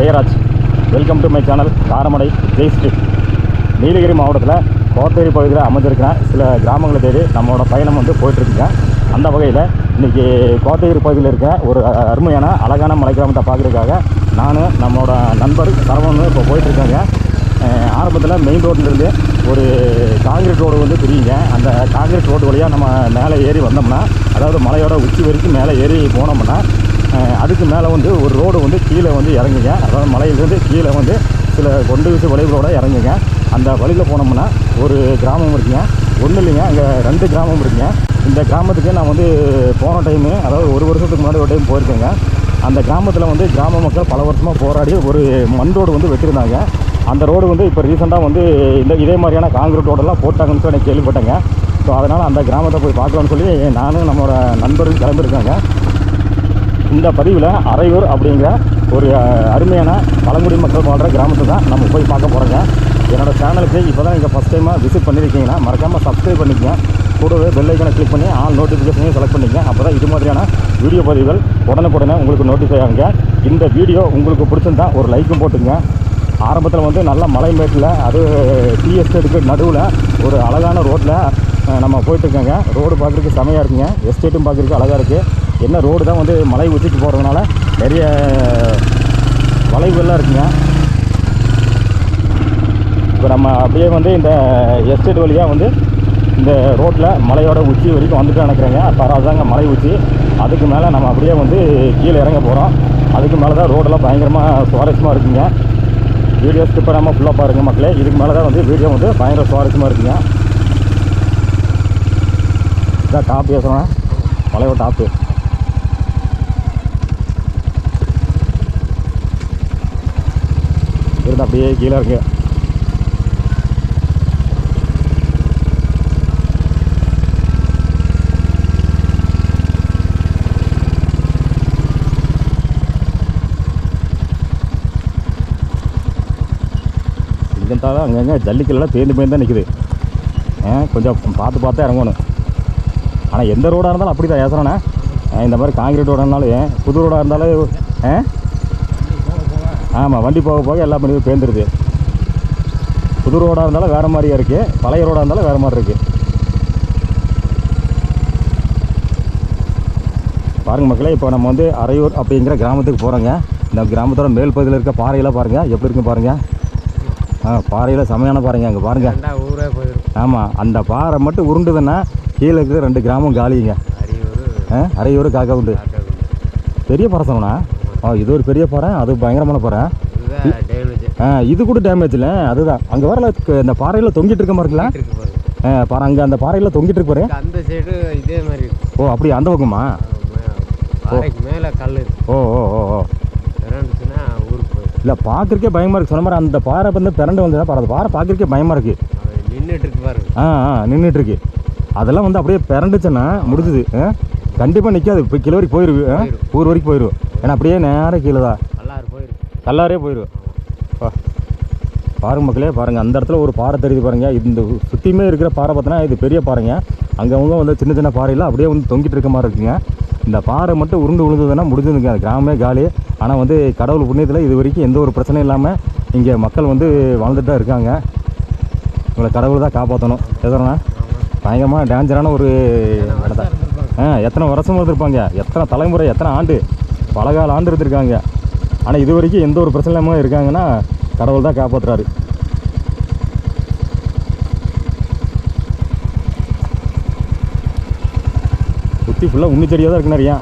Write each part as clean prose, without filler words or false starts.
Jayaraj. Welcome to my channel Karamadai Jai street. Nilgiri மாவட்டத்தில் கோத்தகிரி பகுதியில் அமைஞ்சிருக்கிற சில கிராமங்களை தேடி நம்மளோட பயணம் வந்து போயிட்டுருக்குங்க. அந்த வகையில் இன்றைக்கி கோத்தகிரி பகுதியில் இருக்க ஒரு அருமையான அழகான மலை கிராமத்தை பார்க்குறதுக்காக நான் நம்மளோட நண்பர் சரவணன் இப்போ போயிட்டுருக்காங்க. ஆரம்பத்தில் மெயின் ரோட்லேருந்து ஒரு காங்கிரீட் ரோடு வந்து பிரியுங்க. அந்த காங்கிரீட் ரோடு வழியாக நம்ம மேலே ஏறி வந்தோம்னா, அதாவது மலையோட உச்சி வரைக்கும் மேலே ஏறி போனோம்னா, அதுக்கு மேலே வந்து ஒரு ரோடு வந்து கீழே வந்து இறங்குங்க. அதாவது மலையிலேருந்து கீழே வந்து சில கொண்டு வீசு வளைவுகளோடு இறங்குங்க. அந்த வழியில் போனோம்னா ஒரு கிராமம் இருக்குங்க. ஒன்றும் இல்லைங்க, அங்கே 2 கிராமம் இருக்குங்க. இந்த கிராமத்துக்கு நான் வந்து போன டைமு, அதாவது ஒரு வருஷத்துக்கு முன்னாடி ஒரு டைம் போயிருக்கேங்க. அந்த கிராமத்தில் வந்து கிராம மக்கள் பல வருஷமாக போராடி ஒரு மண் ரோடு வந்து வெட்டியிருந்தாங்க. அந்த ரோடு வந்து இப்போ ரீசெண்டாக வந்து இதே மாதிரியான காங்கிரீட் ரோடெல்லாம் போட்டாங்கன்னு சொல்லி எனக்கு கேள்விப்பட்டேங்க. ஸோ அதனால் அந்த கிராமத்தை போய் பார்க்கலான்னு சொல்லி நானும் நம்மளோட நண்பரும் கிளம்பியிருக்காங்க. இந்த பதிவில் அரையூர் அப்படிங்கிற ஒரு அருமையான பழங்குடி மக்கள் வாழ்கிற கிராமத்தை தான் நம்ம போய் பார்க்க போகிறோங்க. என்னோடய சேனலுக்கு இப்போ தான் நீங்கள் ஃபஸ்ட் டைமாக விசிட் பண்ணியிருக்கீங்கன்னா மறக்காமல் சப்ஸ்கிரைப் பண்ணிக்கங்க. கூடவே பெல் ஐக்கனை கிளிக் பண்ணி ஆல் நோட்டிஃபிகேஷனையும் செலக்ட் பண்ணிக்கங்க. அப்போ தான் இது மாதிரியான வீடியோ பதிவுகள் உடனுக்குடனே உங்களுக்கு நோட்டிஃபை ஆகுங்க. இந்த வீடியோ உங்களுக்கு பிடிச்சிருந்தா ஒரு லைக்கும் போட்டுங்க. ஆரம்பத்தில் வந்து நல்ல மலை மேட்டில், அது டீ எஸ்டேட்டுக்கு நடுவில் ஒரு அழகான ரோட்டில் நம்ம போயிட்டுருக்கோங்க. ரோடு பார்க்குறதுக்கு செமையாக இருக்குங்க. எஸ்டேட்டும் பார்க்குறதுக்கு அழகாக இருக்குது. என்ன ரோடு தான் வந்து மலை உச்சிக்கு போகிறதுனால நிறைய வளைவுகள்லாம் இருக்குங்க. இப்போ நம்ம அப்படியே வந்து இந்த எஸ்டேட் வழியாக வந்து இந்த ரோட்டில் மலையோட உச்சி வரைக்கும் வந்துட்டு நினைக்கிறேங்க. அப்போ அதுதாங்க மலை உச்சி. அதுக்கு மேலே நம்ம அப்படியே வந்து கீழே இறங்க போகிறோம். அதுக்கு மேலே தான் ரோடெல்லாம் பயங்கரமாக சுவாரஸ்யமாக இருக்குங்க. வீடியோ ஸ்கிப் பண்ணாமல் ஃபுல்லாக பாருங்கள் மக்களே. இதுக்கு மேலே தான் வந்து வீடியோ வந்து பயங்கர சுவாரஸ்யமாக இருக்குங்க. இதான் டாப் பேசுகிறேன், மலையோட டாப்பு. இருந்து அப்படியே கீழே இருக்கு. இங்கேட்டாலும் அங்கங்கே ஜல்லிக்கல்லாம் பேந்து தான் நிற்குது. கொஞ்சம் பார்த்து இறங்கணும். ஆனால் எந்த ரோடாக இருந்தாலும் அப்படி தான் ஏசுறேண்ணே. இந்த மாதிரி காங்கிரீட் ரோடாக இருந்தாலும் புது ரோடாக இருந்தாலும் ஆமாம், வண்டி போக போக எல்லா பண்ணியும் பேந்துருது. புது ரோடாக இருந்தாலும் வேறு மாதிரியாக இருக்குது, பழைய ரோடாக இருந்தாலும் வேறு மாதிரி இருக்குது. பாருங்கள் மக்களே, இப்போ நம்ம வந்து அரையூர் அப்படிங்கிற கிராமத்துக்கு போகிறோங்க. இந்த கிராமத்தோட மேல் பகுதியில் இருக்க பாறையெல்லாம் பாருங்கள், எப்படி இருக்குன்னு பாருங்கள். பாறையில் செமையான பாருங்க, அங்கே பாருங்கள். ஆமாம், அந்த பாறை மட்டும் உருண்டுதுன்னா கீழே இருக்கிற 2 கிராமம் காலிங்க. அரையூர் காக்கவுண்டு பெரிய பாறை சொன்னா. இது ஒரு பெரிய பாறை, அது பயங்கரமான பாறை. இது கூட டேமேஜ் இல்லை, அதுதான் அங்கே வரல. இந்த பாறையில் தொங்கிட்டு இருக்க மாதிரி இருக்குல்ல பாறை, அங்கே அந்த பாறையில் தொங்கிட்டு இருக்கு பாரு. அந்த சைடு இதே மாதிரி. ஓ அப்படி, அந்த பக்கமா? மேலே கல். ஓ ஓ ஓ ஓ இல்லை, பார்க்குறக்கே பயமாக இருக்குது. சொன்ன மாதிரி அந்த பாறை வந்து பிறண்டு வந்து பாரு, அந்த பாறை பார்க்குறக்கே பயமாக இருக்குது. நின்றுட்டு இருக்கு பாரு. நின்றுட்டு இருக்கு. அதெல்லாம் வந்து அப்படியே பிறண்டுச்சுன்னா முடிஞ்சுது. கண்டிப்பாக நிற்காது. இப்போ கிலோ வரைக்கும் போயிடுவேன், ஊர் வரைக்கும் போயிடுவோம். ஏன்னா அப்படியே நேரம் கீழே தான் கல்லாரே போயிடுவோம். பாருங்க மக்களே, பாருங்கள் அந்த இடத்துல ஒரு பாறை தெரியுது பாருங்கள். இந்த சுற்றியுமே இருக்கிற பாறை பார்த்தோன்னா இது பெரிய பாறைங்க. அங்கவங்க வந்து சின்ன சின்ன பாறையில் அப்படியே வந்து தொங்கிட்டு இருக்க மாதிரி இருக்குங்க. இந்த பாறை மட்டும் உருண்டு விழுந்ததுன்னா முடிஞ்சுதுங்க, அது கிராமமே காலி. ஆனால் வந்து கடவுள் புண்ணியத்தில் இது வரைக்கும் எந்த ஒரு பிரச்சனையும் இல்லாமல் இங்கே மக்கள் வந்து வாழ்ந்துட்டு தான் இருக்காங்க. உங்களை கடவுள் தான் காப்பாற்றணும். எதுனா பயங்கரமாக டேஞ்சரான ஒரு இடத்த. எத்தனை வருஷம் இருந்திருப்பாங்க, எத்தனை தலைமுறை, எத்தனை ஆண்டு, பலகால ஆண்டு இருந்திருக்காங்க. ஆனால் இது வரைக்கும் எந்த ஒரு பிரச்சனை இல்லாமல் இருக்காங்கன்னா கடவுள் தான் காப்பாற்றுறாரு. சுற்றி ஃபுல்லாக உண்ணி செடியாக தான் இருக்கு நிறையா.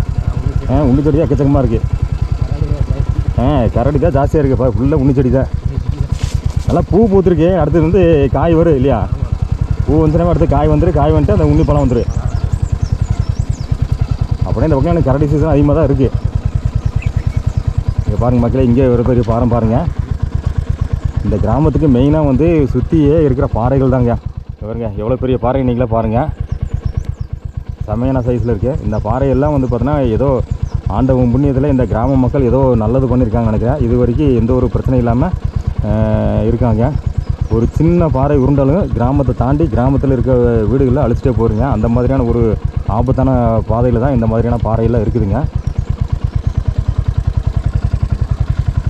உண்ணி செடி தான் எக்கச்சக்கமாக இருக்குது. கரடி தான் ஜாஸ்தியாக இருக்குது. ஃபுல்லாக உண்ணி செடி தான். நல்லா பூ பூத்துருக்கு. அடுத்தது வந்து காய் வரும் இல்லையா? பூ வந்துச்சுன்னா அடுத்து காய் வந்துடும். காய் வந்துட்டு அந்த உண்ணி பழம் வந்துடும். அப்படியே இந்த பக்கம் எனக்கு கரடி சீசன் அதிகமாக தான் இருக்குது. இங்கே பாருங்கள் மக்களே, இங்கே ஒரு பெரிய பாறை பாருங்கள். இந்த கிராமத்துக்கு மெயினாக வந்து சுற்றியே இருக்கிற பாறைகள் தாங்க. பாருங்க எவ்வளோ பெரிய பாறை நீங்களே பாருங்கள். செமையான சைஸில் இருக்குது. இந்த பாறையெல்லாம் வந்து பார்த்தோன்னா ஏதோ ஆண்டவன் புண்ணியத்தில் இந்த கிராம மக்கள் ஏதோ நல்லது பண்ணியிருக்காங்கன்னு நினைக்கிறேன். இது வரைக்கும் எந்த ஒரு பிரச்சனையும் இல்லாமல் இருக்காங்க. ஒரு சின்ன பாறை உருண்டாலும் கிராமத்தை தாண்டி கிராமத்தில் இருக்க வீடுகளில் அழிச்சிட்டே போகிறீங்க. அந்த மாதிரியான ஒரு ஆபத்தான பாதையில் தான் இந்த மாதிரியான பாறையெல்லாம் இருக்குதுங்க.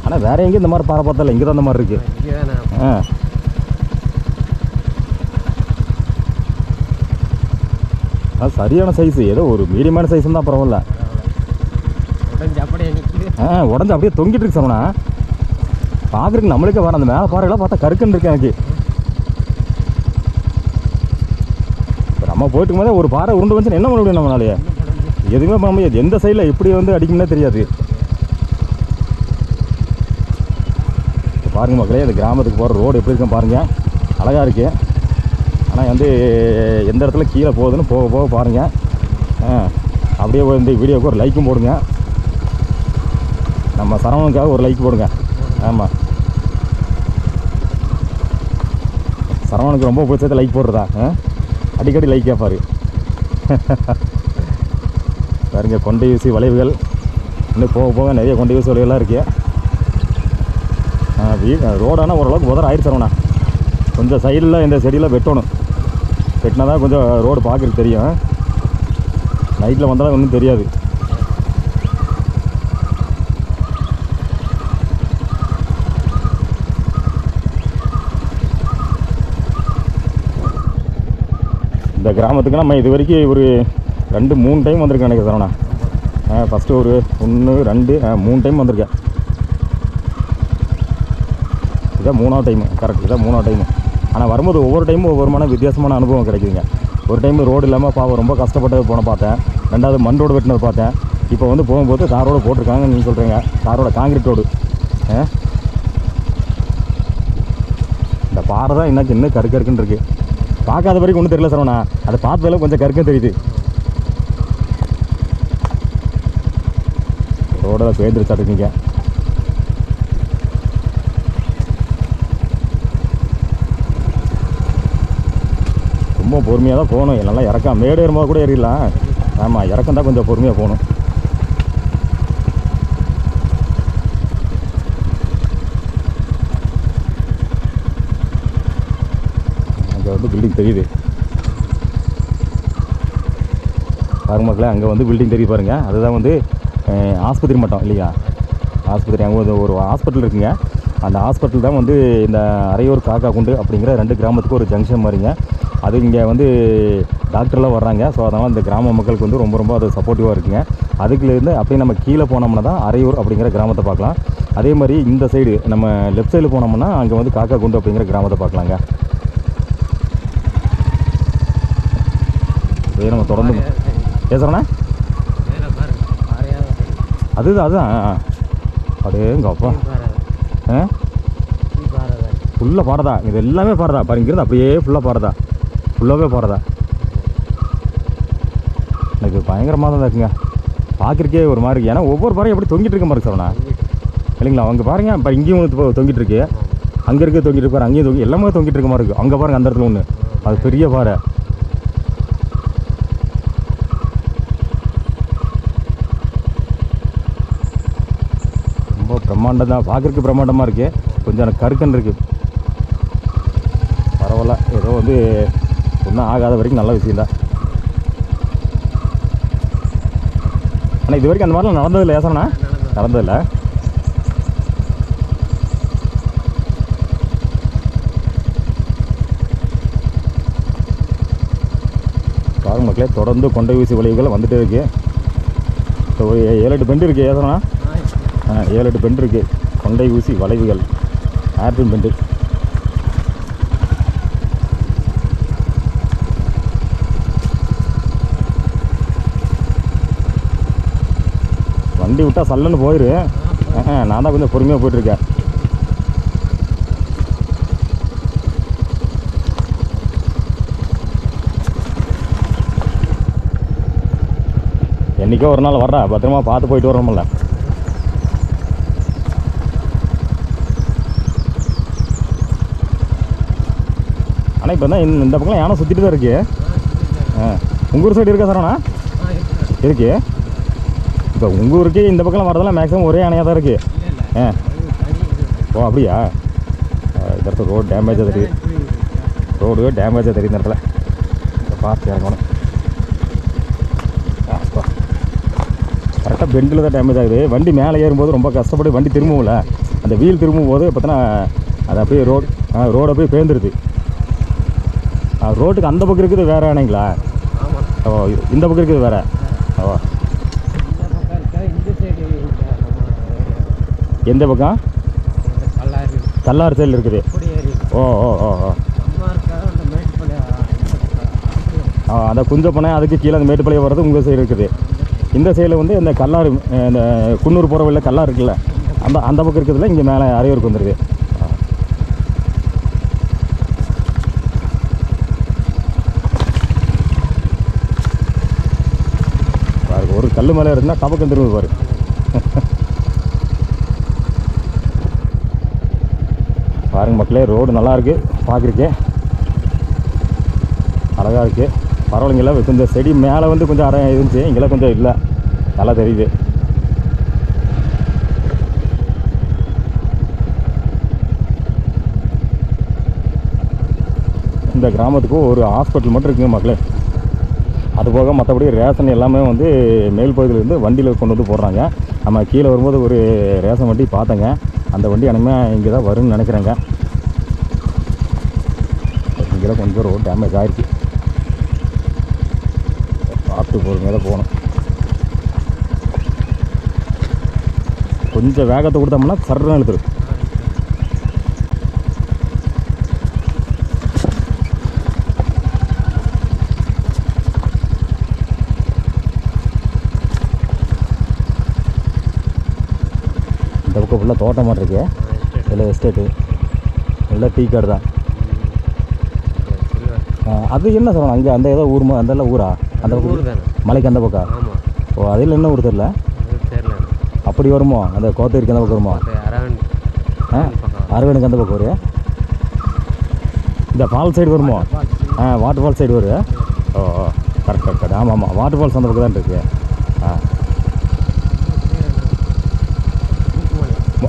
ஆனால் வேற எங்கேயும் இந்த மாதிரி பாறை பார்த்தல இங்கே தான் இந்த மாதிரி இருக்குது. இங்கே தானே ஆ அது சரியான சைஸு, ஏதோ ஒரு மீடியமான சைஸ் தான் பரவாயில்ல. உடஞ்சி அப்படியே நிற்கிது. உடஞ்சி அப்படியே தொங்கிட்டு இருக்கு சரவணா. பார்க்குறதுக்கு நம்மளுக்கே வர அந்த மேலே பாறையெல்லாம் பார்த்தா கருக்குன்னு இருக்கு எனக்கு. இப்போ நம்ம போயிட்டு போதே ஒரு பாறை உருண்டு வந்துச்சுன்னா என்ன பண்ண முடியும் நம்மளாலேயே? எதுவுமே பண்ண முடியாது. எந்த சைடில் எப்படி வந்து அடிக்கும்னே தெரியாது. இப்போ பாருங்கள் மக்களே, இந்த கிராமத்துக்கு போகிற ரோடு எப்படி இருக்குன்னு பாருங்கள். அழகாக இருக்குது. ஆனால் வந்து எந்த இடத்துல கீழே போகுதுன்னு போக போக பாருங்கள். அப்படியே இந்த வீடியோவுக்கு ஒரு லைக்கும் போடுங்க. நம்ம சரவணனுக்காக ஒரு லைக் போடுங்க. ஆமாம், சரவணனுக்கு ரொம்ப பிடிச்சத லைக் போடுறதா? அடிக்கடி லைக் கேட்பாரு. பாருங்க, கொண்டை வீசி வளைவுகள். இன்னும் போக போக நிறைய கொண்டை வீசி வளைவுகள்லாம் இருக்குது. ரோடானா ஓரளவுக்கு உதற ஆயிடுச்சு சரவணா. கொஞ்சம் சைடில் இந்த செடியெல்லாம் வெட்டணும். வெட்டினா தான் கொஞ்சம் ரோடு பார்க்குறதுக்கு தெரியும். நைட்டில் வந்தாலும் ஒன்றும் தெரியாது. இந்த கிராமத்துக்கு நம்ம இது வரைக்கும் ஒரு 2-3 டைம் வந்திருக்கேன் நினைக்கிறேன் சரவணா. ஃபஸ்ட்டு ஒரு 1 2 3 டைம் வந்திருக்கேன். இதான் 3ஆவது டைமு. கரெக்ட், இதான் 3ஆவது டைமு. ஆனால் வரும்போது ஒவ்வொரு டைமும் ஒவ்வொரு வித்தியாசமான அனுபவம் கிடைக்குதுங்க. ஒரு டைம் ரோடு இல்லாமல் பாவம் ரொம்ப கஷ்டப்பட்டு போன பார்த்தேன். 2வது மண் ரோடு வெட்டினது பார்த்தேன். இப்போ வந்து போகும்போது தார் ரோடு போட்டிருக்காங்கன்னு நீங்கள் சொல்கிறீங்க. தாரோட காங்கிரீட் ரோடு. இந்த பாறை தான் இன்னும் கருக்குன்னு இருக்குது. பார்க்காத வரைக்கும் ஒன்றும் தெரியல சரவணா. அதை பார்த்ததில் கொஞ்சம் கருக்கும் தெரியுது. ரோட பேர்ந்துருச்சாட்டுங்க. ரொம்ப பொறுமையாக தான் போகணும். நல்லா இறக்கம் மேடு ஏறும்போது கூட ஏறிடலாம். ஆமாம், இறக்கம் தான் கொஞ்சம் பொறுமையாக போகணும். அங்கே வந்து பில்டிங் தெரியுது பாருங்க மக்களே. அங்கே வந்து பில்டிங் தெரியுது பாருங்கள். அதுதான் வந்து ஆஸ்பத்திரி மட்டும் இல்லையா? ஆஸ்பத்திரி அங்கே வந்து ஒரு ஹாஸ்பிட்டல் இருக்குங்க. அந்த ஹாஸ்பிட்டல் தான் வந்து இந்த அரையூர் காக்கா குண்டு அப்படிங்கிற 2 கிராமத்துக்கு ஒரு ஜங்ஷன் மாதிரிங்க. அது இங்கே வந்து டாக்டர்லாம் வர்றாங்க. ஸோ அதனால் இந்த கிராம மக்களுக்கு வந்து ரொம்ப அது சப்போர்ட்டிவாக இருக்குங்க. அதுக்குலேருந்து அப்படியே நம்ம கீழே போனோம்னா தான் அரையூர் அப்படிங்கிற கிராமத்தை பார்க்கலாம். அதே மாதிரி இந்த சைடு நம்ம லெஃப்ட் சைடில் போனோம்னா அங்கே வந்து காக்கா குண்டு அப்படிங்கிற கிராமத்தை பார்க்கலாங்க. இதே நம்ம தொடர்ந்து பேசுகிறோண்ணே. அதுதான் அப்படியே எங்கள் அப்பா ஃபுல்லாக பாறதா. இது எல்லாமே பாறதா பாருங்க. இங்கிருந்து அப்படியே ஃபுல்லாக பாறதா, ஃபுல்லாகவே பாறதா. எனக்கு பயங்கரமாக தான் இருக்குங்க. பார்க்குறக்கே ஒரு மாதிரி இருக்குது. ஏன்னா ஒவ்வொரு பாறையும் எப்படி தொங்கிட்டு இருக்க மாதிரி சரவணா இல்லைங்களா? அங்கே பாருங்க, இப்போ இங்கேயும் ஒன்று தொங்கிட்டு இருக்கு, அங்கே இருக்க தொங்கிட்டு இருப்பாரு, அங்கேயும் தொங்கி எல்லாமே தொங்கிட்டு இருக்க மாதிரி இருக்குது. அங்கே பாருங்கள், அந்த இடத்துல ஒன்று, அது பெரிய பாறை. ரொம்ப பிரம்மாண்டம் தான், பார்க்குறதுக்கு பிரம்மாண்டமாக இருக்குது. கொஞ்சம் எனக்கு கருக்கன் இருக்குது. பரவாயில்ல, ஏதோ வந்து ஒன்றும் ஆகாத வரைக்கும் நல்ல விஷயம் தான். ஆனால் இது வரைக்கும் அந்த மாதிரிலாம் நடந்ததில்லை ஏசனா? நடந்ததில்லை. பாருங்க மக்களே, தொடர்ந்து கொண்டை வீசி வளைவுகள் வந்துகிட்டே இருக்குது. இப்போ ஒரு 7-8 பெண்டு இருக்குது ஏசனா? 7-8 பெண்டு இருக்குது. கொண்டை ஊசி வளைவுகள், ஏர்பின் பெண்டு. வண்டி விட்டால் சல்லுன்னு போயிரு. நான் தான் கொஞ்சம் பொறுமையாக போயிட்டுருக்கேன். என்றைக்கோ ஒரு நாள் வர்றா, பத்திரமா பார்த்து போயிட்டு வரோம்ல. ஆனால் இப்போ தான் இந்த பக்கம் யானை சுற்றிட்டு தான் இருக்குது. உங்கள் ஊர் சைடு இருக்கா சரவணா? இருக்கு. இப்போ உங்கள் ஊருக்கு இந்த பக்கம் வரதெல்லாம் மேக்ஸிமம் ஒரே யானையாக தான் இருக்குது. ஓ அப்படியா? இந்த இடத்துல ரோடு டேமேஜாக தெரியுது. ரோடு டேமேஜாக தெரியுது இந்த இடத்துல. பார்த்து இறங்கணும். கரெக்டாக பெண்டில் தான் டேமேஜ் ஆகுது. வண்டி மேலே ஏறும்போது ரொம்ப கஷ்டப்பட்டு வண்டி திரும்பும்ல, அந்த வீல் திரும்பும் போது பார்த்தோன்னா அது அப்படியே ரோடு அப்படியே பேர்ந்துருது. ரோட்டுக்கு அந்த பக்கம் இருக்குது வேறு அணைங்களா? ஆமாம். ஓ இந்த பக்கம் இருக்குது வேறு. ஓ இந்த பக்கம் இருக்கா, இந்த சைடு எந்த பக்கம்? கல்லாறு கல்லாறு சைடில் இருக்குது. அப்படி ஏறி ஓ ஓ ஓ ஓ அம்மா இருக்கா அந்த மேட்டுப்பாளையம் அந்த குஞ்சப்பனை அதுக்கு கீழே அந்த மேட்டுப்பாளையம் வர்றது உங்கள் சைடு இருக்குது. இந்த சைடில் வந்து இந்த கல்லாறு இந்த குன்னூர் போகிற வழியில் கல்லாறு இருக்குல்ல, அந்த பக்கம் இருக்கிறதுல இங்கே மேலே அரையூருக்கு வந்துடுது. ஒரு கல் மேலே இருந்தால் கபக்கம் திரும்பி பாரு. பாருங்க மக்களே, ரோடு நல்லா இருக்குது, பார்க்குறக்கே அழகாக இருக்குது. பரவாயில்லைங்களா, கொஞ்சம் செடி மேலே வந்து கொஞ்சம் அரை இருந்துச்சு, இங்கெல்லாம் கொஞ்சம் இல்லை, நல்லா தெரியுது. இந்த கிராமத்துக்கு ஒரு ஹாஸ்பிட்டல் மட்டும் இருக்குங்க மக்களே. அது போக மற்றபடி ரேஷன் எல்லாமே வந்து மேல் பகுதியிலேருந்து வண்டியில் கொண்டு வந்து போடுறாங்க. நம்ம கீழே வரும்போது ஒரு ரேஷன் வண்டி பார்த்தேங்க, அந்த வண்டி அனைமே இங்கே தான் வரும்னு நினைக்கிறேங்க. இங்கே கொஞ்சம் ரோடு டேமேஜ் ஆகிருக்கு, பார்த்து போகிறவங்க தான் போகணும். கொஞ்சம் வேகத்தை கொடுத்தோம்னா சர்ன்னு எழுத்துரு. இந்த பக்கம் ஃபுல்லாக தோட்டம் மாதிரி இருக்கு, இல்லை எஸ்டேட்டு, இல்லை டீ கார்டு தான். அது என்ன சொல்லணும் அங்கே அந்த ஏதோ ஊர் அந்த எல்லாம் ஊரா? அந்த பக்கம் மலைக்கு அந்த பக்கம். ஓ அதில் என்ன ஊர் தெரியல, அப்படி வருமோ? அந்த கோத்தகிரிக்கு அந்த பக்கம் வருமோ? அரவணுக்கு அந்த பக்கம் வரும். இந்த ஃபால் சைடு வருமோ? வாட்டர் ஃபால் சைடு வரும். ஓ கரெக்ட் கரெக்ட். ஆமாம் ஆமாம், வாட்டர் ஃபால்ஸ் அந்த பக்கம் தான் இருக்குது.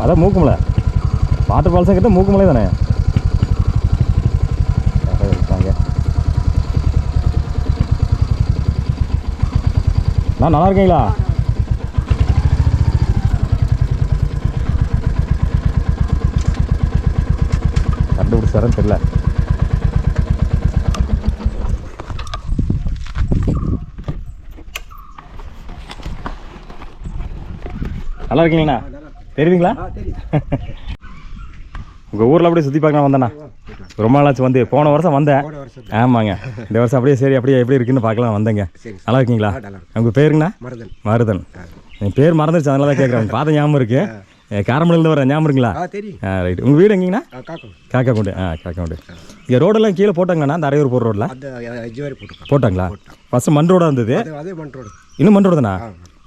அதான் மூக்குமலை வாட்டர் ஃபால்ஸும் கிட்ட மூக்குமலை தானே இருக்காங்க. நான் நல்லா இருக்கீங்களா? கண்டுபிடிச்சாரன்னு தெரியல. நல்லா இருக்கீங்களா? தெரியுதுங்களா? உங்கள் ஊரில் அப்படியே சுற்றி பார்க்கலாம் வந்தேண்ணா. ரொம்ப நாளாச்சு வந்து, போன வருஷம் வந்தேன். ஆமாங்க, இந்த வருஷம் அப்படியே சரி அப்படியே எப்படி இருக்குன்னு பார்க்கலாம் வந்தேங்க. நல்லா இருக்கீங்களா? உங்கள் பேருங்கண்ணா? மருதன். என் பேர் மறந்துருச்சு, அதனால தான் கேட்குறேன். பார்த்த ஞாபகம் இருக்கு, காரமலையில் வர ஞாபகம் இருக்குங்களா? ரைட். உங்கள் வீடு எங்கேங்கண்ணா? காக்காக்குண்டு. காக்காக்குண்டு. இங்கே ரோடெல்லாம் கீழே போட்டாங்கண்ணா, அந்த அரையூர் போகிற ரோடில் போட்டாங்களா? ஃபஸ்ட்டு மண் ரோடாக இருந்தது, இன்னும் மண் ரோடு தானா?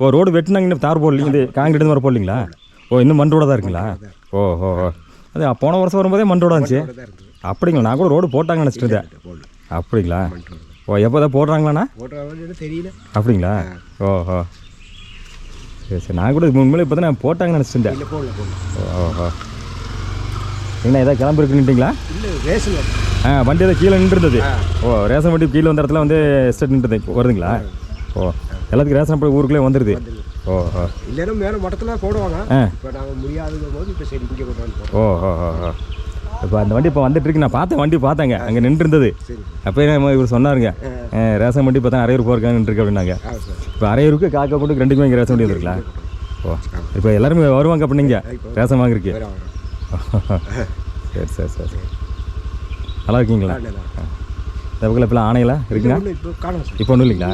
ஓ ரோடு வெட்டினாங்க, இன்னும் தார் போடலிங்க, இந்த காங்கிரீட் வர போடலிங்களா? ஓ இன்னும் மண் ரோடாக தான் இருக்குங்களா? ஓ ஓ ஓ அது போன வருஷம் வரும்போதே மண் ரோடாக இருந்துச்சு. அப்படிங்களா? நான் கூட ரோடு போட்டாங்கன்னு நினச்சிட்டு இருந்தேன். அப்படிங்களா? ஓ எப்போ தான் போடுறாங்களாண்ணா? தெரியல. அப்படிங்களா? ஓ ஓ சரி சரி. நான் கூட உண்மையிலே இப்போ தான் நான் போட்டாங்கன்னு நினச்சிட்டு இருந்தேன். ஓஹோ என்ன ஏதாவது கிளம்பிருக்குன்னுட்டிங்களா? வண்டி ஏதாவது கீழே நின்றுருந்தது. ஓ ரேஷன் வண்டி கீழே வந்த இடத்துல வந்து எஸ்டேட் நின்றுது வருதுங்களா? ஓ எல்லாத்துக்கும் ரேஷன் போய் ஊருக்குள்ளே வந்துடுது. ஓ ஓ இல்லைன்னா மேலே மட்டத்தில் போடுவாங்க, இப்போ நாங்கள் முடியாத போது இப்போ சரி இங்கே கொண்டு வந்து. ஓ ஓ ஓ இப்போ அந்த வண்டி இப்போ வந்துட்டு இருக்கு. நான் பார்த்தேன், வண்டி பார்த்தேங்க, அங்கே நின்று இருந்தது. அப்போ இவர் சொன்னாருங்க, ரேஷன் வண்டி பார்த்தா அரையூர் போகிறக்காங்க நின்றுருக்கு அப்படின்னாங்க. இப்போ அரையூருக்கு காக்கா கொண்டு ரெண்டுக்குமே இங்கே ரேஷன் வண்டி வந்துருக்கலாம். ஓ இப்போ எல்லாருமே வருவாங்க அப்படின்னீங்க ரேஷன் வாங்கிருக்கு. சரி சரி சரி. நல்லா இருக்கீங்களா? இந்த பக்கம் இப்போலாம் ஆணையெல்லாம் இருக்குங்க? இப்போ ஒன்றும் இல்லைங்களா?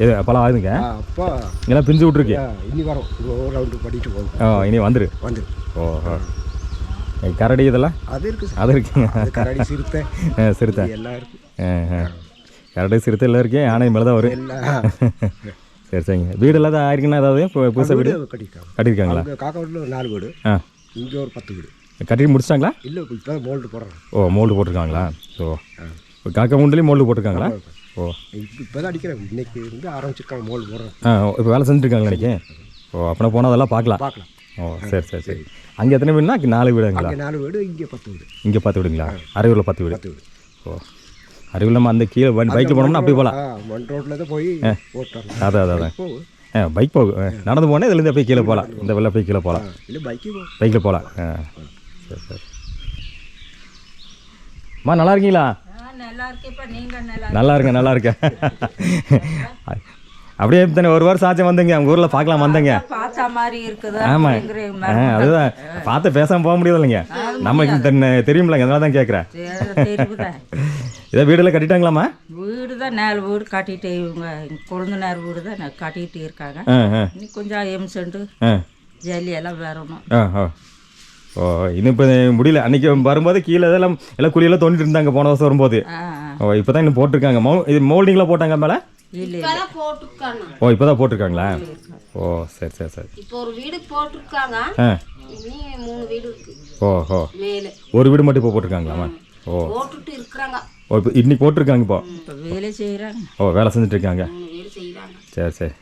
எது அப்போலாம் ஆகுதுங்க, இதெல்லாம் பிஞ்சு விட்ருக்கு. ஓ இனி வந்துரு. ஓ கரடி இதெல்லாம் அது இருக்குங்க. சிறுத்தை கரடி சிறுத்தை எல்லாம் இருக்கு, யானை மேலே தான் வரும். சரி சரிங்க. வீடு எல்லாம் ஆயிருக்குன்னா ஏதாவது புதுசாக வீடு கட்டியிருக்காங்களா? 4 வீடு, இங்கே ஒரு 10 வீடு கட்டி முடிச்சிட்டாங்களா? இல்லை இப்போ மோல்டு போடுறாங்க. ஓ மோல்டு போட்டிருக்காங்களா? ஸோ காக்கா முண்டுலேயும் மோல்டு போட்டிருக்காங்களா? ஓ இப்போ தான் அடிக்கிறேன், இன்னைக்கு வந்து ஆரம்பிச்சிருக்காங்க மோல்டு போடுறேன். இப்போ வேலை செஞ்சுருக்காங்களா இன்னைக்கு? ஓ அப்படின்னா போனால் அதெல்லாம் பார்க்கலாம். ஓ சரி சரி சரி. அங்கே எத்தனை வீடுனா? 4 வீடுங்களா? 4 வீடு, இங்கே 10 வீடு. இங்கே 10 வீடுங்களா? அரையூரில் 10 வீடு. ஓ அரையூரில் நம்ம அந்த கீழே பைக்கில் போனோம்னா அப்படி போகலாம். மண் ரோட்டில் தான் போய் போட்டாங்க. அதான் பைக் போகும் நடந்து போனால் இதுலேருந்து போய் கீழே போகலாம், இந்த வெள்ள போய் கீழே போகலாம், இல்லை பைக்கு பைக்கில் போகலாம். சரி சரி. அம்மா நல்லா இருக்கீங்களா? நல்லா இருக்கேன் நல்லா இருக்கேன். அப்படியே தானே ஒரு வாரம் சாச்சம் வந்தேங்க, உங்கள் ஊரில் பார்க்கலாம் வந்தேங்க. ஆமாம் அதுதான் பார்த்து பேசாமல் போக முடியாது இல்லைங்க, நமக்கு தெரியுமில்லங்க, அதனால தான் கேட்குறேன். இதை வீடெல்லாம் கட்டிட்டாங்களாம்மா? வீடு தான் 4 வீடு கட்டிட்டு, இவங்க கொழுந்தனார் வீடு தான் கட்டிட்டு இருக்காங்க. இன்னும் கொஞ்சம் எம்செண்டு ஜல்லியெல்லாம் வரணும். ஓ இன்னும் இப்போ முடியல. அன்றைக்கி வரும்போது கீழே எல்லாம் குழியெல்லாம் தோண்டிட்டு இருந்தாங்க போன வருஷம் வரும்போது. ஓ இப்போ தான் இன்னும் போட்டிருக்காங்க. இது மோல்டிங்லாம் போட்டாங்க மேலே? ஓ இப்போ தான் போட்டிருக்காங்களா? ஓ சரி சரி சரி. இப்போ ஒரு வீடு போட்டிருக்காங்க, இனி 3 வீடு இருக்கு. ஓஹோ மேலே ஒரு வீடு மட்டும் இப்போ போட்டிருக்காங்களாம்மா? ஓ போட்டுட்டு இருக்காங்க. ஓ இப்போ இன்னைக்கு போட்டிருக்காங்க இப்போ வேலை செய்கிறாங்க. ஓ வேலை செஞ்சுட்டு இருக்காங்க. 3 வீடு செய்கிறாங்க. சரி சரி.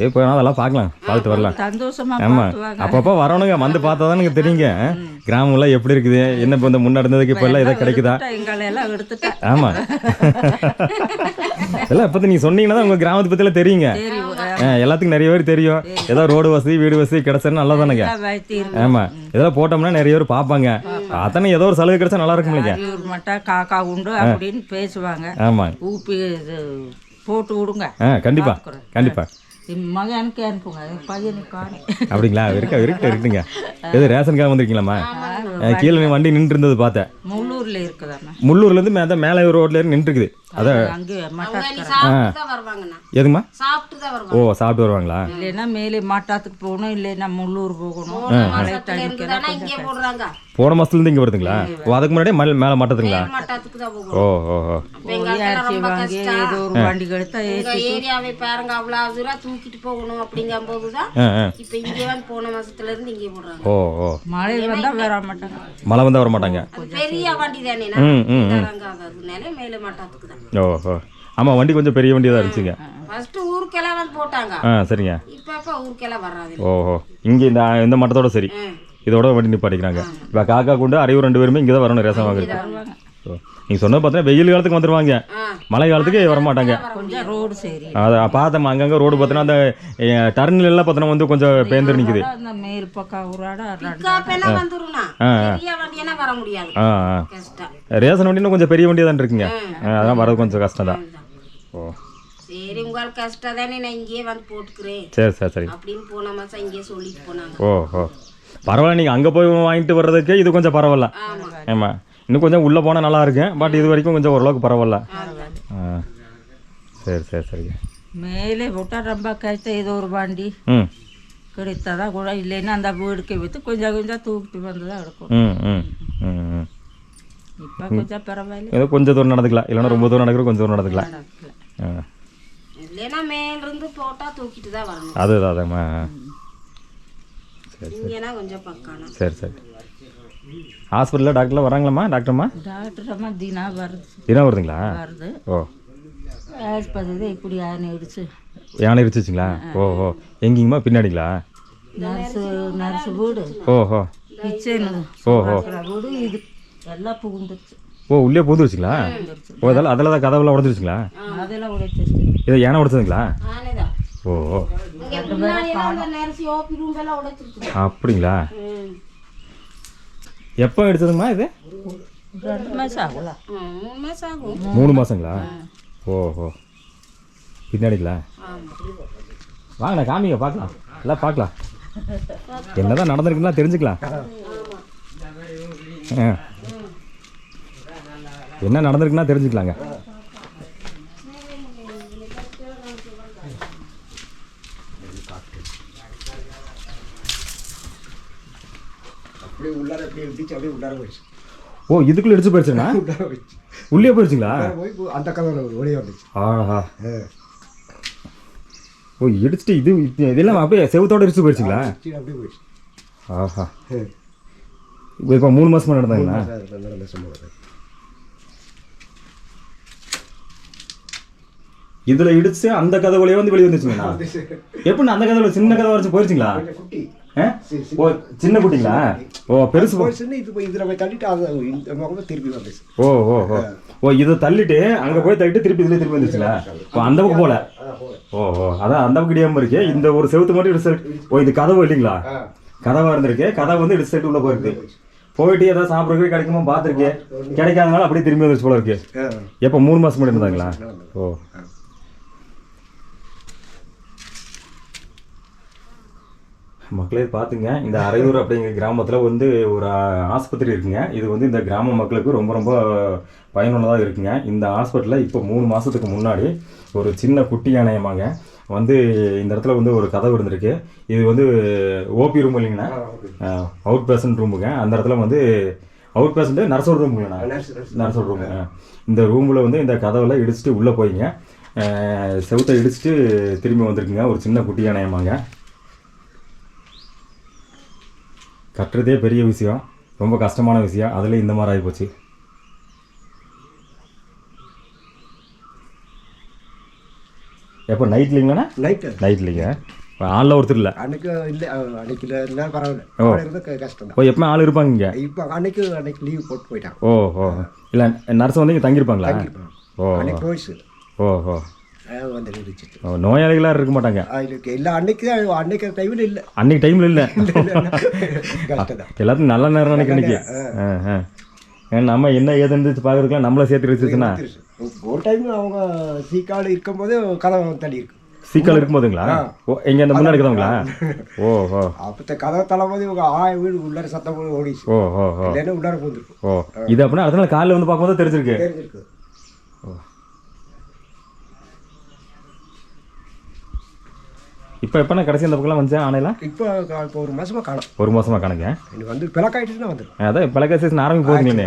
இப்போ அதெல்லாம் பார்க்கலாம், பார்த்துட்டு வரலாம். சந்தோஷமா ஆமாம் அப்பப்போ வரணுங்க, வந்து பார்த்தா தான் எனக்கு தெரியுங்க கிராமம்லாம் எப்படி இருக்குது, என்ன இப்போ இந்த முன்னாடி இருந்ததுக்கு இப்போ எல்லாம் இதை கிடைக்குதா? எங்களெல்லாம் எடுத்துட்டேன். ஆமாம் எல்லாம் இப்போ நீங்கள் சொன்னீங்கன்னா தான் உங்கள் கிராமத்தை பற்றிலாம் தெரியுங்க. எல்லாத்துக்கும் நிறைய பேர் தெரியும். ஏதோ ரோடு வசதி வீடு வசதி கிடச்சா நல்லா தானுங்க. ஆமாம் இதெல்லாம் போட்டோம்னா நிறைய பேர் பார்ப்பாங்க, அத்தனை ஏதோ ஒரு சலுகை கிடைச்சா நல்லா இருக்கும் இல்லைங்க. மட்டும் காக்கா உண்டு அப்படின்னு பேசுவாங்க. ஆமாம் ஊப்பி போட்டு விடுங்க. கண்டிப்பாக கண்டிப்பாக. மகனுக்கு அனுப்புங்க, பையனுக்கு காணி. அப்படிங்களா? இருக்குங்க. எது ரேஷனுக்காக வந்திருக்கீங்களாம்மா? கீழே வண்டி நின்று இருந்தது பார்த்தேன். முள்ளூர்ல இருக்குதாண்ணா. முள்ளூர்லேருந்து மேலே ரோட்ல நின்று இருக்குது. அதான் அங்கே எதுங்கம்மா? ஓ சாப்பிட்டு வருவாங்களா? இல்லைன்னா மேலே மாட்டாத்துக்கு போகணும், இல்லைன்னா முள்ளூர் போகணும். போன மாசத்துலேருந்து இங்கே வருதுங்களா? ஓ அதுக்கு முன்னாடியே மேலே மாட்டத்துங்களா? ஓ ஓ ஓ வாங்கி ஏதோ ஒரு வண்டி எடுத்தா ஏரியாவை பாருங்க, அவ்வளவு தூரம் தூக்கிட்டு போகணும். அப்படிங்கும் போதுதான் இப்ப இங்கே வந்து போன மாசத்துல இருந்து இங்கே போடுறாங்க. ஓ ஓ மழை வந்தா வர மாட்டாங்க. மழை வந்தா வர மாட்டாங்க. பெரிய வண்டி தானே, மேல மாட்டாத்துக்கு தான். ஓஹோ ஆமாம் வண்டி கொஞ்சம் பெரிய வண்டி தான் இருந்துச்சுங்க. ஃபர்ஸ்ட் ஊருக்கெல்லாம் வந்து போட்டாங்க. சரிங்க. இப்ப ஊருக்கெல்லாம் வராது. ஓஹோ இங்கே இந்த மட்டத்தோட சரி, இதோட வண்டி நிப்பாட்டிக்கிறாங்க. இப்போ காக்கா கொண்டு அரையூர் 2 பேருமே இங்கே தான் வரணும் ரேஷன் வாங்குறது. நீங்கள் சொன்னது பார்த்தீங்கன்னா வெயில் காலத்துக்கு வந்துடுவாங்க, மழை காலத்துக்கு வரமாட்டாங்க. கொஞ்சம் ரோடு சரி அதை பார்த்தோம் அங்கங்கே ரோடு பார்த்தோன்னா அந்த டர்னில் எல்லாம் பார்த்தோன்னா வந்து கொஞ்சம் பேந்து நிற்குது. அந்த மேல் பக்கம் வர முடியாது. ரேஷன் வண்டின்னு கொஞ்சம் பெரிய வண்டியாக தான் இருக்குங்க, அதெல்லாம் வரது கொஞ்சம் கஷ்டம் தான். ஓ சரி உங்களுக்கு கஷ்டம் தானே, நான் இங்கேயே வந்து போட்டுக்கிறேன். சரி சரி சரி அப்படின்னு போன மாசம் இங்கேயே சொல்லிட்டு போனாங்க. ஓ ஓ பரவாயில்ல, நீங்கள் அங்கே போய் வாங்கிட்டு வர்றதுக்கு இது கொஞ்சம் பரவாயில்ல. ஆமாம் இன்னும் கொஞ்சம் உள்ளே போனால் நல்லா இருக்கும், பட் இது வரைக்கும் கொஞ்சம் ஓரளவுக்கு பரவாயில்ல. சரி சரி சரிங்க. மேலே போட்டால் ரொம்ப கஷ்டம். ஏதோ ஒரு வண்டி கிடைத்ததா கூட, இல்லைன்னா அந்த வீடுக்கு விற்று கொஞ்சம் கொஞ்சம் தூக்கிட்டு வந்து தான் எடுக்கும். இப்போ கொஞ்சம் பரவாயில்ல, ஏதோ கொஞ்சம் தூரம் நடந்துக்கலாம், இல்லைன்னா ரொம்ப தூரம் நடக்கிற கொஞ்சம் தூரம் நடந்துக்கலாம். இல்லைன்னா மேலிருந்து போட்டால் தூக்கிட்டு தான் வரணும். அதுதாம்மா. இங்கேனா கொஞ்சம் பக்கம். சரி சரி. ஹாஸ்பிட்டலில் டாக்டர்லாம் வராங்களாம்மா? டாக்டர்மா தினம் வருது. தினம் வருதுங்களா? வருது. ஓ ஆஸ்பத்திரி இப்படி யானை இடிச்சு யானை இடிச்சிச்சிங்களா? ஓஹோ எங்கேங்கம்மா? பின்னாடிங்களா? நர்ஸு வீடு. ஓஹோ கிச்சனு. ஓஹோ வீடு இது எல்லாம் புகுந்துருச்சு. ஓ உள்ளே புகுந்துருச்சுங்களா? ஓ அதெல்லாம் தான் கதவெல்லாம் உடஞ்சிருச்சுங்களா? அதெல்லாம் உடைச்சிருச்சு. இதை யானை உடைச்சதுங்களா? ஓ அப்படிங்களா? எப்போ எடுத்ததுங்கம்மா இது? 2 மாதம் ஆகுங்களா? 3 மாதங்களா? ஓஹோ பின்னாடிங்களா? வாங்கண்ணா காமிங்க பார்க்கலாம், எல்லாம் பார்க்கலாம், என்னதான் நடந்திருக்குன்னா தெரிஞ்சுக்கலாம். என்ன நடந்திருக்குன்னா தெரிஞ்சுக்கலாங்க. ஓ இதுக்குள்ள இடிச்சு போயிடுச்சுண்ணா? உள்ளே போயிடுச்சுங்களா? அந்த கதவு ஒளி வந்துச்சு. ஆஹா ஓ இடிச்சுட்டு இதெல்லாம் அப்படியே செவத்தோட இடிச்சு போயிடுச்சுங்களா? அப்படியே போயிடுச்சு. ஆஹா இப்போ 3 மாசமா நடந்தாங்கண்ணா? இதுல இடிச்சு அந்த கதவுலயே வந்து வெளியே வந்துச்சுங்களா? எப்படி அந்த கதவுல சின்ன கதவை வரைச்சு போயிருச்சுங்களா? ஓ சின்ன குட்டிங்களா? ஓ பெருசு திருப்பி வந்துச்சு. ஓ ஓ ஓ ஓ இதை தள்ளிட்டு அங்க போய் தள்ளிட்டு திருப்பி இதுல திருப்பி வந்துச்சுங்களா? அந்த பக்கம் போல ஓ அதான் அந்த பக்கம் இடியாமல் இருக்கு. இந்த ஒரு செவுத்து மட்டும் இடிச்சு. ஓ இது கதவு இல்லைங்களா? கதவாக இருந்திருக்கு. கதவு வந்து இடிச்சு சைட்டு உள்ள போயிருக்கு. போயிட்டு ஏதாவது சாப்பிட்றதுக்கு கிடைக்குமா பார்த்துருக்கு. கிடைக்காதனால அப்படியே திரும்பி வந்துருச்சு போல இருக்கு. எப்போ 3 மாதம் முன்னாடி இருந்தாங்களா? ஓ மக்களே பார்த்துங்க, இந்த அரையூர் அப்படிங்கிற கிராமத்தில் வந்து ஒரு ஆஸ்பத்திரி இருக்குங்க. இது வந்து இந்த கிராம மக்களுக்கு ரொம்ப ரொம்ப பயனுள்ளதாக இருக்குங்க. இந்த ஹாஸ்பிட்டலில் இப்போ 3 மாதத்துக்கு முன்னாடி ஒரு சின்ன குட்டி யானையமாங்க வந்து இந்த இடத்துல வந்து ஒரு கதவு இருந்திருக்கு. இது வந்து ஓபி ரூம் இல்லைங்கண்ணா, அவுட் பேஷண்ட் ரூமுங்க. அந்த இடத்துல வந்து அவுட் பேஷண்ட்டு நர்சோட ரூமுங்கண்ணா, நர்சோட ரூமுங்க. இந்த ரூமில் வந்து இந்த கதவில் இடிச்சுட்டு உள்ளே போயிங்க, செவுத்தை இடிச்சுட்டு திரும்பி வந்திருக்குங்க ஒரு சின்ன குட்டி யானையமாங்க. கட்டுறதே பெரிய விஷயம், ரொம்ப கஷ்டமான விஷயம். அதில் இந்த மாதிரி ஆகிப்போச்சு. எப்போ நைட் இல்லைங்கண்ணா? நைட் இல்லைங்க. ஆளில் ஒருத்தர் இல்லை அன்னைக்கு இல்லை, அன்னைக்கு இல்லை பரவாயில்ல. கஷ்டம் ஓ எப்பவுமே ஆள் இருப்பாங்க இங்கே. இப்போ அன்னைக்கு லீவ் போட்டு போயிட்டான். ஓ இல்லை நர்ஸ் வந்து இங்கே தங்கியிருப்பாங்களா? ஓ வந்து இருந்துச்சு. நோயாளிகளாக இருக்க மாட்டாங்க இல்லை அன்னைக்கு டைமில் இல்லை. அன்னைக்கு டைமில் இல்லை. எல்லாத்துக்கும் நல்ல நேரம் நினைக்கிறேன். நம்ம என்ன ஏதுன்னு பார்க்குறதுக்குலாம் நம்மளை சேர்த்து வச்சுச்சுன்னா ஒரு டைம் அவங்க சீக்கால் இருக்கும்போது கதவை தள்ளி இருக்கு. சீக்கால் இருக்கும்போதுங்களா? ஓ எங்கே அந்த முன்னாடி இருக்குதுங்களா? ஓ அப்போ கதவை தள்ளும்போது இவங்க வீடு உள்ளார சத்தம் போது ஓடிச்சு. ஓ இல்லைன்னா உள்ளார போந்துருக்கு. ஓ இது அப்படின்னா அடுத்த நாள் காலையில் வந்து பார்க்கும்போது தெரிஞ்சிருக்கு. ஓ இப்போ எப்போனா கடைசி அந்த பக்கம்லாம் வந்துச்சா ஆனைலாம்? இப்போ ஒரு மாதமாக காணும். ஒரு மாதமாக காணுங்க. எனக்கு வந்து பிளக்காயிட்டுன்னா வந்துடும். அதான் பிளக்கா சீசன் ஆரம்பிக்க போகுது.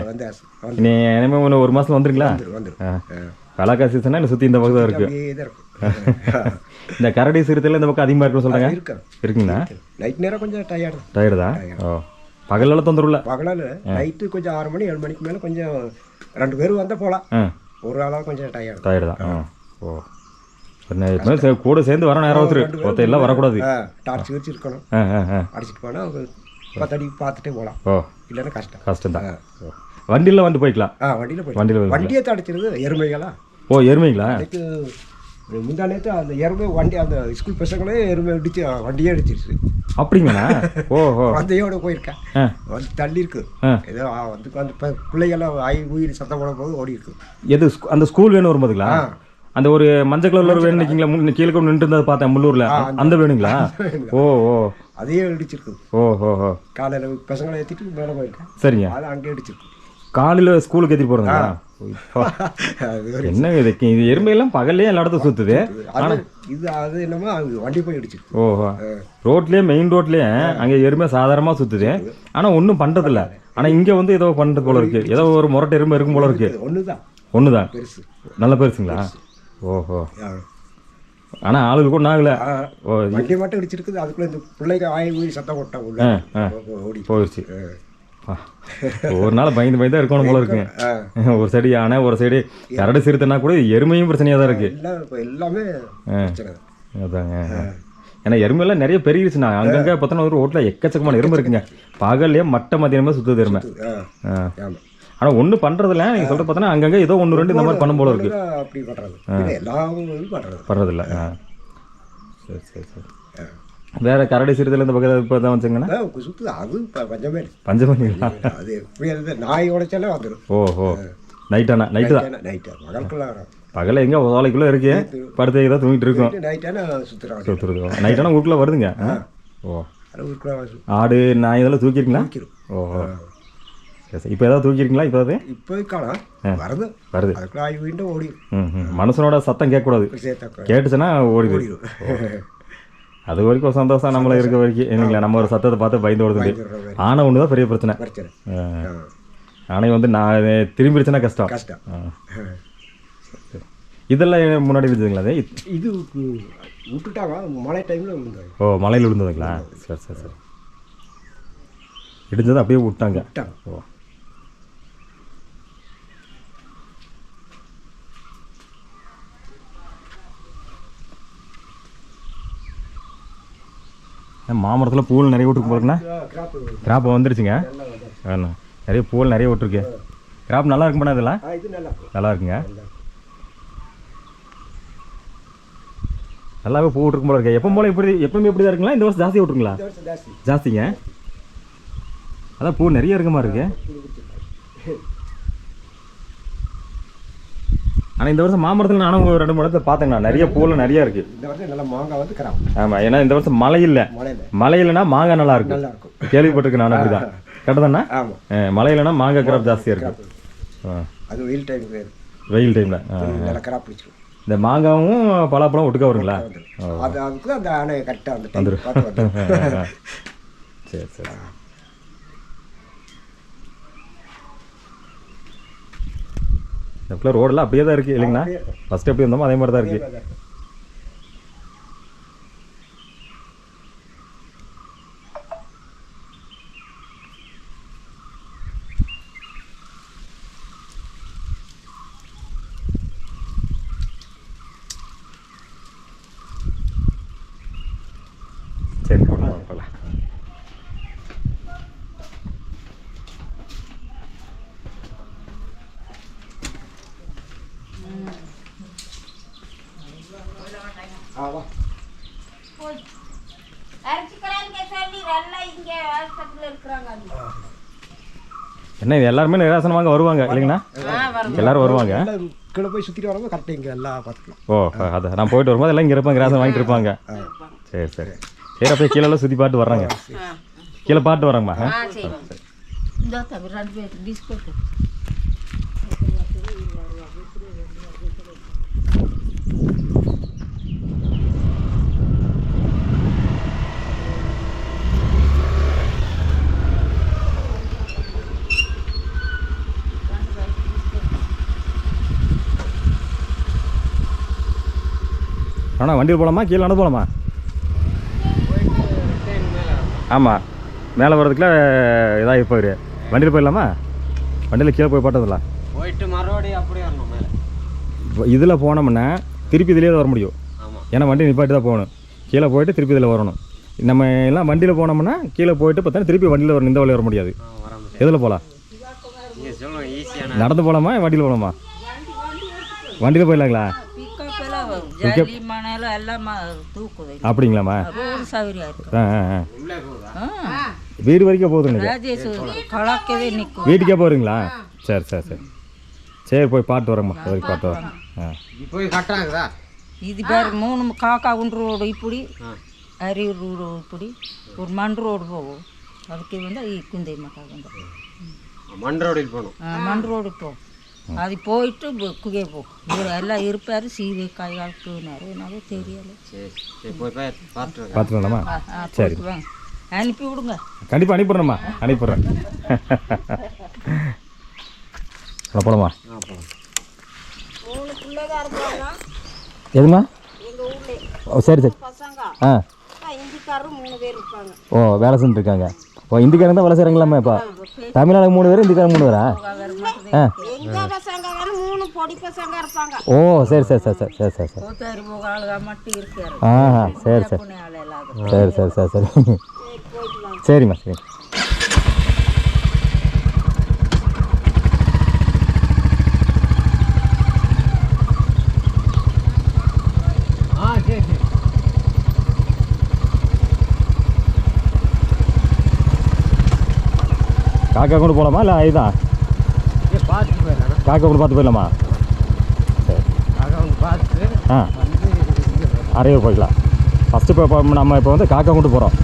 நீ இனிமேல் ஒரு மாதம் வந்துருங்களா? பிளக்கா சீசனா இல்லை சுற்றி இந்த பக்கம் தான் இருக்குது. இந்த கரடி சிறுத்தையில் இந்த பக்கம் அதிகமாக இருக்குன்னு சொல்கிறாங்க. இருக்குங்களா? நைட் நேரம் கொஞ்சம் டயர்டு தான். ஓ பகலெல்லாம் தொந்தரவு இல்லை. பகலில் நைட்டு கொஞ்சம் 6 மணி 7 மணிக்கு மேலே கொஞ்சம் 2 பேர் வந்தால் போகலாம். ஒரு ஆளாக கொஞ்சம் டயர்டு தான். ஓ கூட சேர்ந்து வர நேரம் ஒருத்தர் எல்லாம் வரக்கூடாது. டார்ச் வச்சு இருக்கணும். அடிச்சுட்டு போனால் 10 அடி பார்த்துட்டே போகலாம். ஓ இல்லைன்னா கஷ்டம் தான். வண்டியில் வந்து போய்க்கலாம். வண்டியை தடிச்சிருது எருமைகளா. ஓ எருமைங்களா? அதுக்கு முந்தா நேற்று அந்த எருமை வண்டி அந்த ஸ்கூல் பசங்களே எருமை அடிச்சு வண்டியே அடிச்சிருச்சு. அப்படிங்களா? ஓஹோ வந்தையோட போயிருக்கேன். வந்து தள்ளி இருக்கு. ஏதோ வந்து அந்த பிள்ளைகள்லாம் உயிர் சத்தம் போட போது ஓடி இருக்கு. எது அந்த ஸ்கூல் வேணும் வரும்போதுங்களா? அந்த ஒரு மஞ்சள் கலர்ல ஒரு வேணும் நிற்கிங்களா? கீழே கொண்டு நின்று இருந்ததை பார்த்தேன் முள்ளூர்ல. அந்த வேணுங்களா? ஓ அதையே அடிச்சிருக்கு. ஓஹோ காலையில் பசங்களை ஏற்றிட்டு மேலே போயிருக்கேன். சரிங்க. அது அங்கே அடிச்சிருக்கு. காலையில் ஸ்கூலுக்கு ஏற்றிட்டு போகிறீங்களா? என்ன இது எருமையெல்லாம் பகல்லே எல்லா இடத்துல சுற்றுது. ஆனால் இது அது என்னமோ வண்டி போய் அடிச்சிருக்கு. ஓஹோ ரோட்லேயே மெயின் ரோட்லேயே அங்கே எருமை சாதாரணமாக சுற்றுது. ஆனால் ஒன்றும் பண்ணுறதில்ல. ஆனால் இங்கே வந்து ஏதோ பண்ணுறது போல இருக்குது. ஏதோ ஒரு முரட்டை எருமை இருக்கும் போல இருக்குது. ஒன்று தான் பெருசு. நல்ல பெருசுங்களா? ஓஹோ ஆனால் ஆளுக்கு கூட ஆகலை. ஓ வண்டி மட்டும் அடிச்சிருக்குது. அதுக்குள்ளே இந்த பிள்ளைங்க உயிர் சத்தம் போட்டாங்க. ஓடி போயிடுச்சு. ஒரு நாள் பயந்து இருக்கணும் போல இருக்குங்க. ஒரு சைடு யானை, ஒரு சைடு கரடு சிறுத்தைனா கூட எருமையும் பிரச்சனையாக தான் இருக்கு. எல்லாமே அதாங்க. ஏன்னா எருமையெல்லாம் நிறைய பெருகிடுச்சுண்ணா. அங்கங்கே பார்த்தோன்னா ஒரு ரோட்டில் எக்கச்சக்கமான எருமை இருக்குங்க. பகல்லையே மட்ட மதியமே சுற்றுது எருமை. ஆனால் ஒன்றும் பண்ணுறதில்ல. நீங்கள் சொல்கிற பார்த்தோன்னா அங்கங்கே ஏதோ 1 2 இந்த மாதிரி பண்ணும் போல இருக்கு. பண்ணுறதில்ல. சரி வேற கரடி சிறுத்தையில் இந்த பக்கம் இப்போ தான் வச்சுங்கன்னா பஞ்சமணிங்களா? நாய் உடைச்சாலே வந்துடும். ஓஹோ நைட்டு தான். பகல எங்கே ஓலைக்குள்ளே இருக்கு, படுத்து தான் தூங்கிட்டு இருக்கோம். சுற்றுறது நைட்டானா ஊருக்குள்ளே வருதுங்க. ஓ ஆடு நாய் இதெல்லாம் தூக்கிருங்களா? ஓஹோ சரி. இப்போ ஏதாவது தூக்கிருங்களா? வருது. மனுஷனோட சத்தம் கேட்கக்கூடாது. கேட்டுச்சுன்னா ஓடிது. அது வரைக்கும் ஒரு சந்தோஷம் நம்மள இருக்க வரைக்கும் இல்லைங்களா? நம்ம ஒரு சத்தத்தை பார்த்து பயந்து ஓடுது. ஆனை ஒன்று தான் பெரிய பிரச்சனை. ஆனை வந்து நான் திரும்பிடுச்சுன்னா கஷ்டம். இதெல்லாம் முன்னாடி இருந்ததுங்களா? அது இது விட்டுட்டாங்க மழை டைமில். ஓ மலையில் விழுந்ததுங்களா? சரி இடிஞ்சது அப்படியே விட்டாங்க. ஓ மாமரத்தில் பூவில் நிறைய விட்டுருக்கு போகிறேங்கண்ணா. கிராப் வந்துருச்சுங்க. நிறைய பூவில் நிறைய விட்டுருக்கு. கிராப் நல்லா இருக்குமாண்ணா? இதெல்லாம் நல்லா இருக்குங்க. நல்லாவே பூ விட்டுருக்கும் போல இருக்கு. எப்போ போல எப்பவுமே இப்படி தான் இருக்குங்களா? இந்த வருஷம் ஜாஸ்தியாக விட்டுருங்களா? இந்த வருஷம் ஜாஸ்தி ஜாஸ்திங்க. அதான் பூ நிறைய இருக்க மாதிரி இருக்கு. ஆனால் இந்த வருஷம் மாமரத்தில் நானும் 2-3 இடத்துல பார்த்தேங்கண்ணா, நிறைய பூவில் நிறைய இருக்கு. இந்த வருஷம் நல்லா மாங்காய் வந்து கிராம். ஆமாம், ஏன்னா இந்த வருஷம் மழை இல்லை. மழை இல்லைன்னா மாங்காய் நல்லா இருக்கும். கேள்விப்பட்டிருக்கேன் நான். அப்படிதான் கரெக்டாண்ணா? ஆமாம், மழை இல்லைன்னா மாங்காய் கிராப் ஜாஸ்தியாக இருக்கு. அது வெயில் டைம் வெயில் டைமில் நல்லா கிராப் பிடிச்சிடும். இந்த மாங்காவும் பலாப்பழம் ஒட்டுக்கா வருங்களா? அது அதுக்கு அந்த ஆணை கரெக்டாக வந்துடும். சரி சரி. இந்த ரோடெல்லாம் அப்படியே தான் இருக்குது இல்லைங்கண்ணா? ஃபஸ்ட்டு எப்படி இருந்தோமோ அதே மாதிரி தான் இருக்குது. சரி போகலாம். என்ன இது எல்லாருமே நிராசனம் வாங்க வருவாங்க இல்லைங்கண்ணா? எல்லாரும் வருவாங்க. கீழே போய் சுற்றிட்டு வரும்போது கரெக்டாக இங்கே எல்லாம் பார்த்துக்கலாம். ஓ, அதை நான் போயிட்டு வரும்போது எல்லாம் இங்கே இருப்பாங்க, நிராசனம் வாங்கிட்டு இருப்பாங்க. சரி சரி சரி. அப்படியே கீழே சுற்றி பாட்டு வர்றாங்க. கீழே பாட்டு வராங்கம்மா. இந்த தவிர 2 பேர் டிஸ்கவுண்ட். ஆனால் வண்டியில் போகலாமா கீழே நடந்து போகலாமா? ஆமாம், மேலே வர்றதுக்குள்ள இதாக போயிரு. வண்டியில் போயிடலாமா? வண்டியில் கீழே போய் பாட்டதில்ல போயிட்டு மறுபடியும் அப்படியே வரணும் மேலே. இதில் போனோம்னா திருப்பி இதிலே வர முடியும். ஏன்னா வண்டி நிப்பாட்டி தான் போகணும். கீழே போயிட்டு திருப்பி இதில் வரணும். நம்ம எல்லாம் வண்டியில் போனோம்னா கீழே போயிட்டு பார்த்தா திருப்பி வண்டியில் வரணும். இந்த வழியில் வர முடியாது. எதில் போகலாம்? நடந்து போகலாமா வண்டியில் போகலாமா? வண்டியில் போயிடலாங்களா? அப்படிங்களாம்மா? வீடு வரைக்கும் போகுதுங்க. வீட்டுக்கே போகிறீங்களா? சரி சரி சரி சரி. போய் பாட்டு வரேம்மா. வரைக்கும் பாட்டு வரேன். போய் கட்டுறாங்கதா இது பேர் 3 காக்கா குண்டு ரோடு இப்படி, அரியூர் ரோடு இப்படி, ஒரு மண் ரோடு போகும். அதுக்கு வந்து குந்தை மாட்டாங்க. மண் ரோடில் போகணும். மண் ரோடு போகும். அது போயிட்டு குகை போகும். இவர் எல்லாம் இருப்பார். சீவை காய்காலுக்கு நிறைய தெரியலை. சரி போய் பார்த்துட்டு பார்த்துக்கலாமா? சரி வாங்க, அனுப்பி விடுங்க. கண்டிப்பாக அனுப்பிடுறேம்மா, அனுப்பிடுறேன். போகலாமா? எதுமா? ஓ சரி சரி. ஆ ஓ, வேலை செஞ்சுருக்காங்க. ஓ, இந்திக்காரங்க தான் வேலை செய்கிறாங்களாம்மா? இப்போ தமிழ்நாடு 3 பேர், இந்திக்காரங்க 3 பேரா? ஓ சரி சரி சரி சரி சரி சரி சரி. ஆ சரி சரி சரி சரி சரி சரி. சரிம்மா சரி. காக்கா கொண்டு போகலாமா இல்லை இதுதான்? காக்கா கொண்டு பார்த்து போயிடலாமா? சரி. ஆ அரையூர் போய்க்கலாம். ஃபஸ்ட்டு இப்போ நம்ம இப்போ வந்து காக்கா கொண்டு போகிறோம்.